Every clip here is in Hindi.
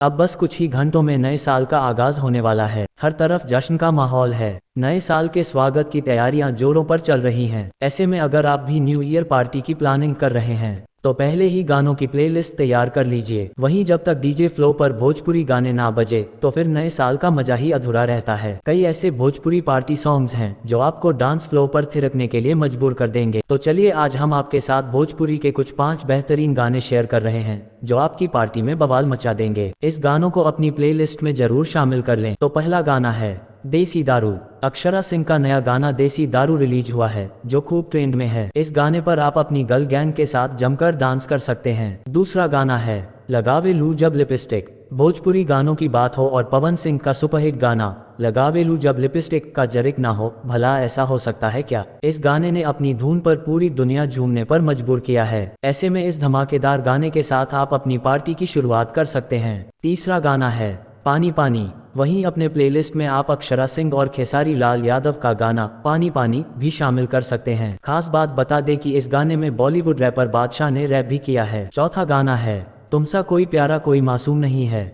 अब बस कुछ ही घंटों में नए साल का आगाज होने वाला है। हर तरफ जश्न का माहौल है। नए साल के स्वागत की तैयारियां जोरों पर चल रही हैं। ऐसे में अगर आप भी न्यू ईयर पार्टी की प्लानिंग कर रहे हैं तो पहले ही गानों की प्लेलिस्ट तैयार कर लीजिए। वहीं जब तक डीजे फ्लो पर भोजपुरी गाने ना बजे तो फिर नए साल का मजा ही अधूरा रहता है। कई ऐसे भोजपुरी पार्टी सॉन्ग्स हैं जो आपको डांस फ्लो पर थिरकने के लिए मजबूर कर देंगे। तो चलिए आज हम आपके साथ भोजपुरी के कुछ 5 बेहतरीन गाने शेयर कर रहे हैं जो आपकी पार्टी में बवाल मचा देंगे। इस गानों को अपनी प्लेलिस्ट में जरूर शामिल कर लें। तो पहला गाना है देसी दारू। अक्षरा सिंह का नया गाना देसी दारू रिलीज हुआ है जो खूब ट्रेंड में है। इस गाने पर आप अपनी गर्ल गैंग के साथ जमकर डांस कर सकते हैं। दूसरा गाना है लगावे लू जब लिपस्टिक। भोजपुरी गानों की बात हो और पवन सिंह का सुपरहिट गाना लगावे लू जब लिपस्टिक का जरिक ना हो, भला ऐसा हो सकता है क्या। इस गाने ने अपनी धुन पर पूरी दुनिया झूमने पर मजबूर किया है। ऐसे में इस धमाकेदार गाने के साथ आप अपनी पार्टी की शुरुआत कर सकते हैं। तीसरा गाना है पानी पानी। वहीं अपने प्लेलिस्ट में आप अक्षरा सिंह और खेसारी लाल यादव का गाना पानी पानी भी शामिल कर सकते हैं। खास बात बता दें कि इस गाने में बॉलीवुड रैपर बादशाह ने रैप भी किया है। चौथा गाना है तुमसा कोई प्यारा कोई मासूम नहीं है।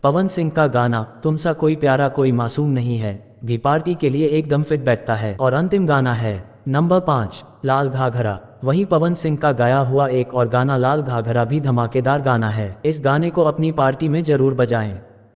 पवन सिंह का गाना तुमसा कोई प्यारा कोई मासूम नहीं है भी पार्टी के लिए एकदम फिट बैठता है। और अंतिम गाना है नंबर 5 लाल घाघरा। वहीं पवन सिंह का गाया हुआ एक और गाना लाल घाघरा भी धमाकेदार गाना है। इस गाने को अपनी पार्टी में जरूर बजाएं।